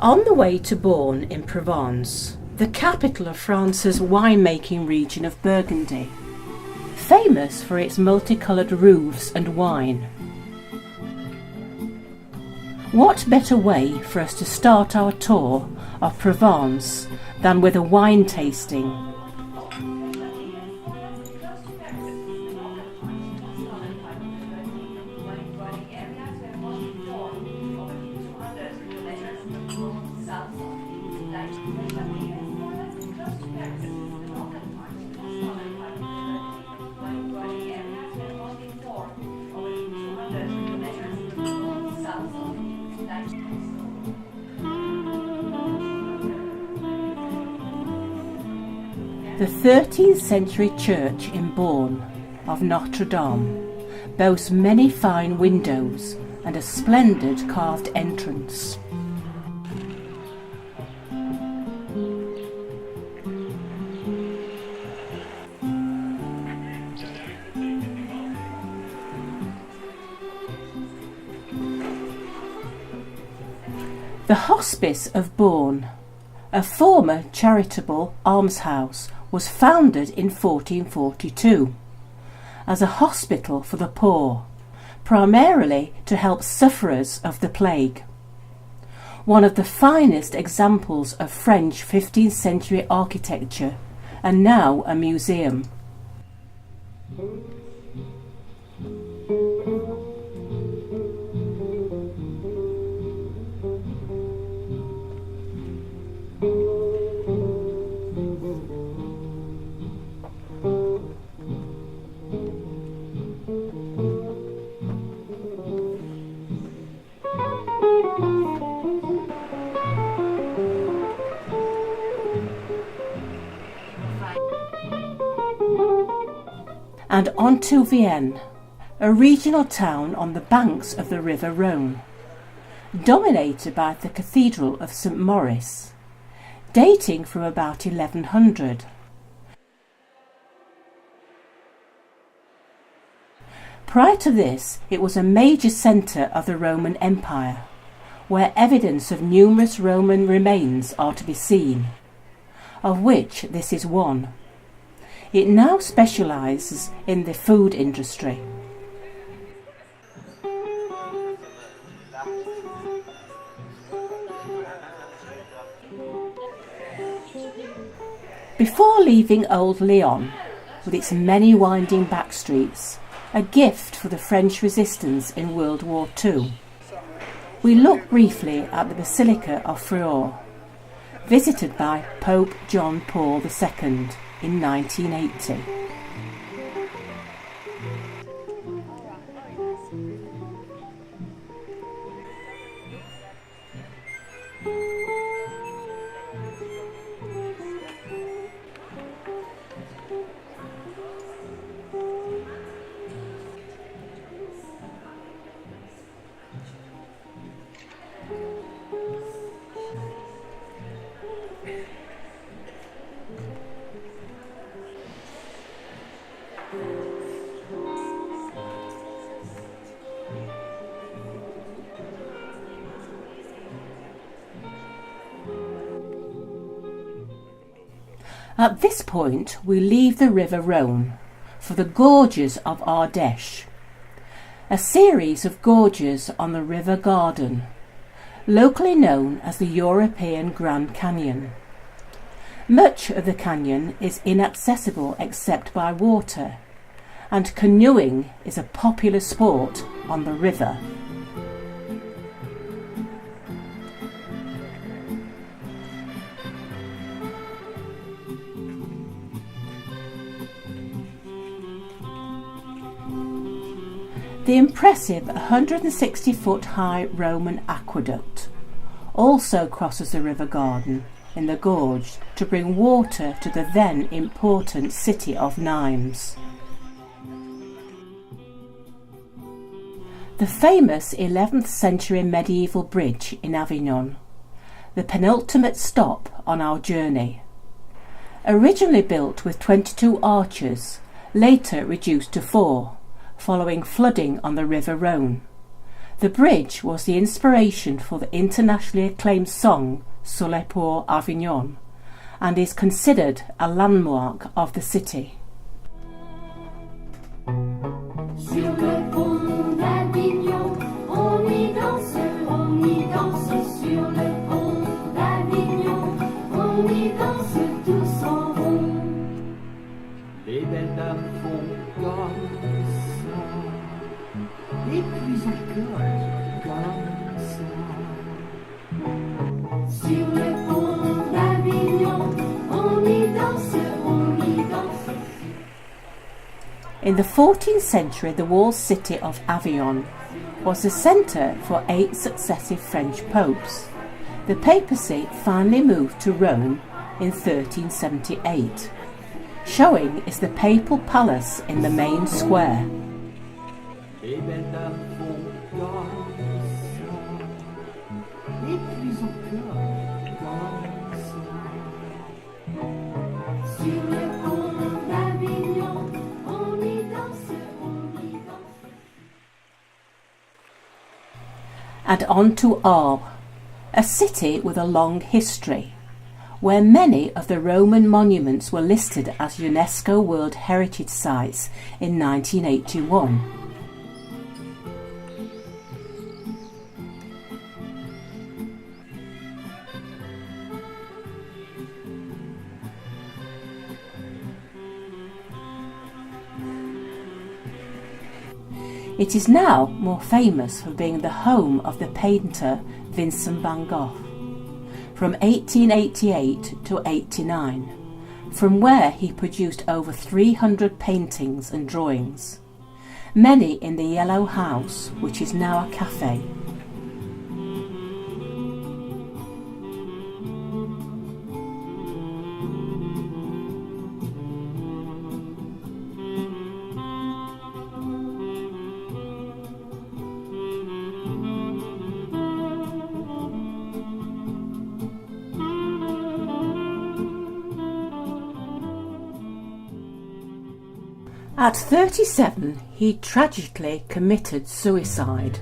On the way to Beaune in Provence, the capital of France's winemaking region of Burgundy, famous for its multicoloured roofs and wine. What better way for us to start our tour of Provence than with a wine tasting? The 13th century church in Beaune of Notre Dame boasts many fine windows and a splendid carved entrance. The Hospice of Beaune, a former charitable almshouse, was founded in 1442 as a hospital for the poor, primarily to help sufferers of the plague. One of the finest examples of French 15th century architecture, and now a museum. And on to Vienne, a regional town on the banks of the river Rhone, dominated by the Cathedral of St. Maurice, dating from about 1100. Prior to this, it was a major centre of the Roman Empire, where evidence of numerous Roman remains are to be seen, of which this is one. It now specialises in the food industry. Before leaving Old Lyon, with its many winding back streets, a gift for the French resistance in World War II, we look briefly at the Basilica of Friaur, visited by Pope John Paul II in 1980. At this point we leave the river Rhone for the gorges of Ardèche, a series of gorges on the River Garden, locally known as the European Grand Canyon. Much of the canyon is inaccessible except by water, and canoeing is a popular sport on the river. The impressive 160-foot high Roman aqueduct also crosses the River Garden in the gorge to bring water to the then important city of Nimes. The famous 11th century medieval bridge in Avignon, the penultimate stop on our journey. Originally built with 22 arches, later reduced to 4, following flooding on the River Rhone. The bridge was the inspiration for the internationally acclaimed song Sur les ponts Avignon and is considered a landmark of the city. Sur le pont d'Avignon, on y danse sur le pont d'Avignon, on y danse tous en rond. Les belles dames font comme ça, et puis encore comme ça. Sur le pont d'Avignon, on y danse, on y danse. In the 14th century, the walled city of Avignon was the centre for 8 successive French popes. The papacy finally moved to Rome in 1378. Showing is the papal palace in the main square. Les belles dames font comme ça, et puis encore comme ça. Sur le pont d'Avignon, on y danse, on y danse. And on to Arles, a city with a long history, where many of the Roman monuments were listed as UNESCO World Heritage Sites in 1981. It is now more famous for being the home of the painter Vincent van Gogh from 1888 to 89, from where he produced over 300 paintings and drawings, many in the Yellow House, which is now a cafe. At 37, he tragically committed suicide.